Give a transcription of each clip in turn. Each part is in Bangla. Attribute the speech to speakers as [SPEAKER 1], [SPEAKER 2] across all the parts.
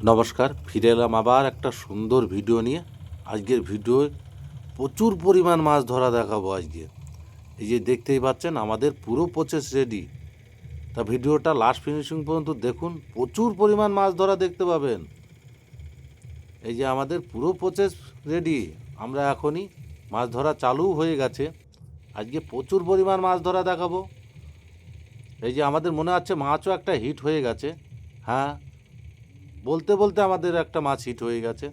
[SPEAKER 1] নমস্কার, ফিরে এলাম আবার একটা সুন্দর ভিডিও নিয়ে। আজকের ভিডিওয় প্রচুর পরিমাণ মাছ ধরা দেখাবো আজকে। এই যে দেখতেই পাচ্ছেন আমাদের পুরো প্রসেস রেডি। তা ভিডিওটা লাস্ট ফিনিশিং পর্যন্ত দেখুন, প্রচুর পরিমাণ মাছ ধরা দেখতে পাবেন। এই যে আমাদের পুরো প্রসেস রেডি, আমরা এখনই মাছ ধরা চালু হয়ে গেছে। আজকে প্রচুর পরিমাণ মাছ ধরা দেখাবো। এই যে আমাদের মনে হচ্ছে মাছও একটা হিট হয়ে গেছে। হ্যাঁ, বলতে বলতে আমাদের একটা মাছ হিট হয়ে গেছে।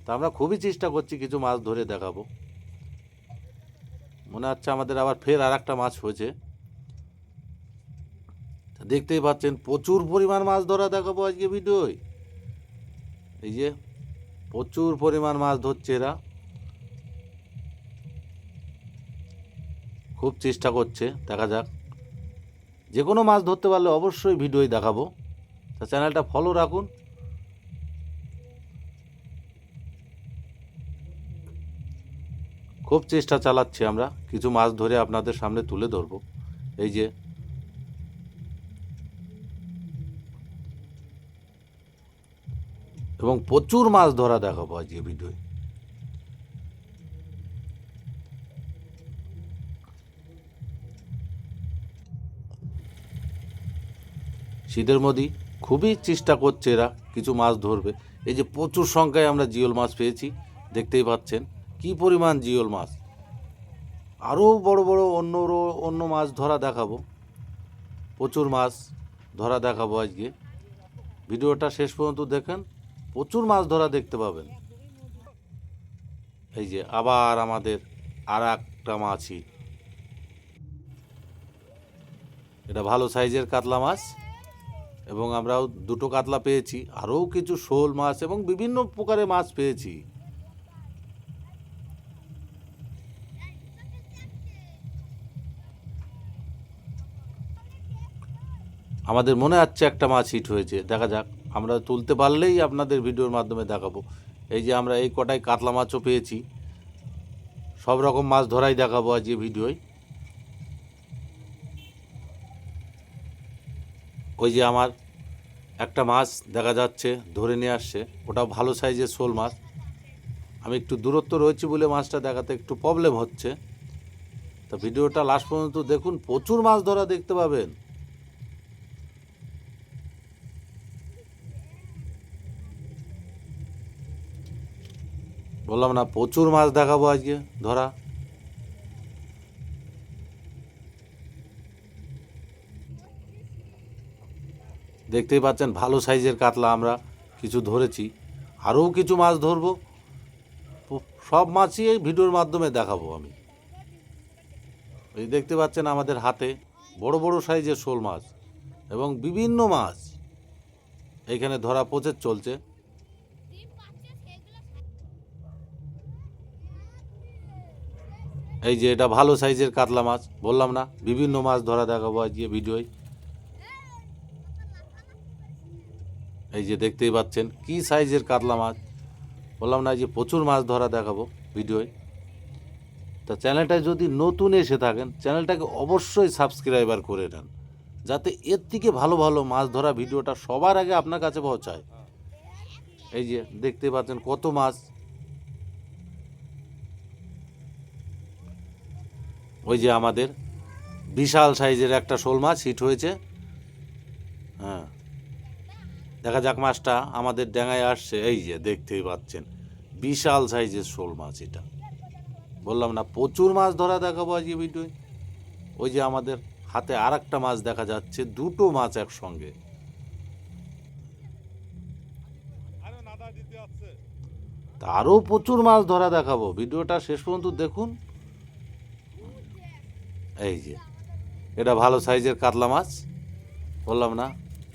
[SPEAKER 1] তা আমরা খুবই চেষ্টা করছি কিছু মাছ ধরে দেখাবো। মনে হচ্ছে আমাদের আবার ফের আর একটা মাছ হয়েছে। দেখতেই পাচ্ছেন প্রচুর পরিমাণ মাছ ধরা দেখাবো আজকে ভিডিওয়। এই যে প্রচুর পরিমাণ মাছ ধরছে এরা, খুব চেষ্টা করছে। দেখা যাক, যে কোনো মাছ ধরতে পারলে অবশ্যই ভিডিওই দেখাবো। তা চ্যানেলটা ফলো রাখুন। খুব চেষ্টা চালাচ্ছি আমরা কিছু মাছ ধরে আপনাদের সামনে তুলে ধরবো। এই যে এবং প্রচুর মাছ ধরা দেখাবো আজকে ভিডিওয়। শীতের মধ্যে খুবই চেষ্টা করছে এরা কিছু মাছ ধরবে। এই যে প্রচুর সংখ্যায় আমরা জিওল মাছ পেয়েছি, দেখতেই পাচ্ছেন কি পরিমাণ জিওল মাছ। আরও বড় বড় অন্য মাছ ধরা দেখাবো, প্রচুর মাছ ধরা দেখাবো আজকে। ভিডিওটা শেষ পর্যন্ত দেখেন, প্রচুর মাছ ধরা দেখতে পাবেন। এই যে আবার আমাদের আর একটা মাছই, এটা ভালো সাইজের কাতলা মাছ, এবং আমরাও দুটো কাতলা পেয়েছি, আরও কিছু শোল মাছ এবং বিভিন্ন প্রকারের মাছ পেয়েছি। আমাদের মনে হচ্ছে একটা মাছ হিট হয়েছে, দেখা যাক। আমরা তুলতে পারলেই আপনাদের ভিডিওর মাধ্যমে দেখাবো। এই যে আমরা এই কটায় কাতলা মাছও পেয়েছি, সব রকম মাছ ধরাই দেখাবো আজ এই ভিডিওয়। ওই যে আমার একটা মাছ দেখা যাচ্ছে ধরে নিয়ে আসছে, ওটাও ভালো সাইজের শোল মাছ। আমি একটু দূরত্ব রয়েছি বলে মাছটা দেখাতে একটু প্রবলেম হচ্ছে। তা ভিডিওটা লাস্ট পর্যন্ত দেখুন, প্রচুর মাছ ধরা দেখতে পাবেন। বললাম না, প্রচুর মাছ দেখাবো আজকে ধরা। দেখতেই পাচ্ছেন ভালো সাইজের কাতলা আমরা কিছু ধরেছি, আরও কিছু মাছ ধরবো। সব মাছই এই ভিডিওর মাধ্যমে দেখাবো আমি। এই দেখতে পাচ্ছেন আমাদের হাতে বড় বড় সাইজের শোল মাছ এবং বিভিন্ন মাছ এইখানে ধরা প্রচেস চলছে। এই যে এটা ভালো সাইজের কাতলা মাছ, বললাম না বিভিন্ন মাছ ধরা দেখাবো আজকে ভিডিওয়। এই যে দেখতেই পাচ্ছেন কি সাইজের কাতলা মাছ, বললাম না যে প্রচুর মাছ ধরা দেখাবো ভিডিওয়। তা চ্যানেলটায় যদি নতুন এসে থাকেন, চ্যানেলটাকে অবশ্যই সাবস্ক্রাইবার করে নেন, যাতে এর থেকে ভালো ভালো মাছ ধরা ভিডিওটা সবার আগে আপনার কাছে পৌঁছায়। এই যে দেখতে পাচ্ছেন কত মাছ। ওই যে আমাদের বিশাল সাইজের একটা শোল মাছ হিট হয়েছে। হ্যাঁ, দেখা যাক মাছটা আমাদের ড্যাঙায় আসছে। এই যে দেখতেই পাচ্ছেন বিশাল সাইজের শোল মাছ এটা। বললাম না প্রচুর মাছ ধরা দেখাবো আজকে ভিডিওয়। ওই যে আমাদের হাতে আর একটা মাছ দেখা যাচ্ছে, দুটো মাছ একসঙ্গে। তারও প্রচুর মাছ ধরা দেখাবো, ভিডিওটা শেষ পর্যন্ত দেখুন। এই যে এটা ভালো সাইজের কাতলা মাছ, বললাম না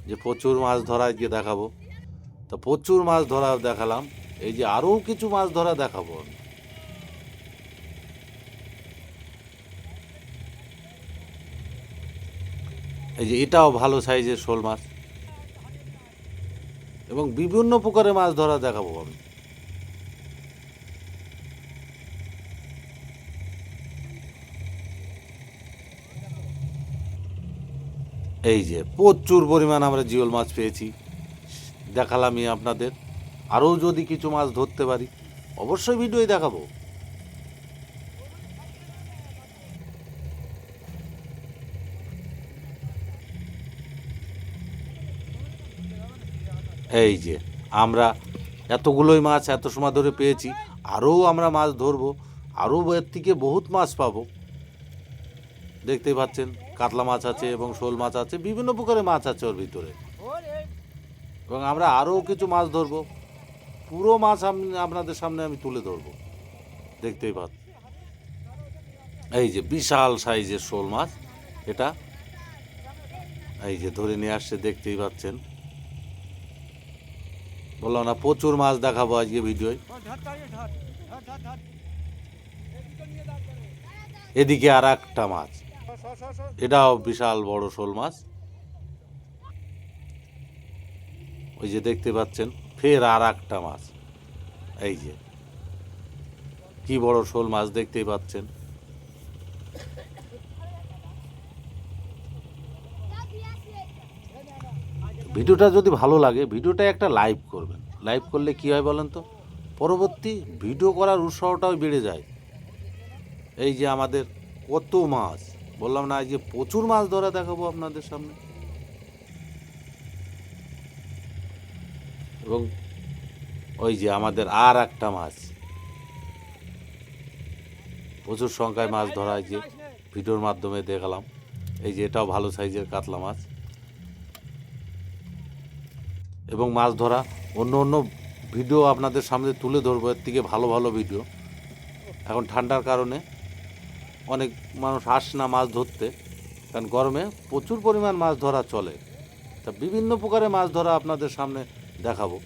[SPEAKER 1] যে প্রচুর মাছ ধরা গিয়ে দেখাবো। তা প্রচুর মাছ ধরা দেখালাম, এই যে আরও কিছু মাছ ধরা দেখাবো আমি। এই যে এটাও ভালো সাইজের শোল মাছ এবং বিভিন্ন প্রকারের মাছ ধরা দেখাবো আমি। এই যে প্রচুর পরিমাণ আমরা জিওল মাছ পেয়েছি, দেখালামই আপনাদের। আরও যদি কিছু মাছ ধরতে পারি অবশ্যই ভিডিওই দেখাবো। এই যে আমরা এতগুলোই মাছ এত সময় ধরে পেয়েছি, আরও আমরা মাছ ধরবো, আরও এর থেকে বহুত মাছ পাবো। দেখতেই পাচ্ছেন কাতলা মাছ আছে এবং শোল মাছ আছে, বিভিন্ন প্রকারের মাছ আছে ওর ভিতরে। এবং আমরা আরও কিছু মাছ ধরবো, পুরো মাছ আপনাদের সামনে আমি তুলে ধরবো। দেখতেই পাচ্ছেন এই যে বিশাল সাইজের শোল মাছ, এটা এই যে ধরে নিয়ে আসছে, দেখতেই পাচ্ছেন। বললাম না প্রচুর মাছ দেখাবো আজকে ভিডিওয়। এদিকে আর একটা মাছ, এটাও বিশাল বড় শোল মাছ। ওই যে দেখতে পাচ্ছেন ফের আর একটা মাছ, এই যে কি বড় শোল মাছ দেখতেই পাচ্ছেন। ভিডিওটা যদি ভালো লাগে ভিডিওটা একটা লাইভ করবেন। লাইভ করলে কি হয় বলেন তো, পরবর্তী ভিডিও করার উৎসাহটাও বেড়ে যায়। এই যে আমাদের কত মাছ, বললাম না আজকে প্রচুর মাছ ধরা দেখাবো আপনাদের সামনে। এবং ওই যে আমাদের আর একটা মাছ, প্রচুর সংখ্যায় মাছ ধরা যে ভিডিওর মাধ্যমে দেখালাম। এই যে এটাও ভালো সাইজের কাতলা মাছ। এবং মাছ ধরা অন্য অন্য ভিডিও আপনাদের সামনে তুলে ধরবো, এর থেকে ভালো ভালো ভিডিও। এখন ঠান্ডার কারণে অনেক মানুষ আসে না মাছ ধরতে, কারণ গরমে প্রচুর পরিমাণ মাছ ধরা চলে। তা বিভিন্ন প্রকারের মাছ ধরা আপনাদের সামনে দেখাবো।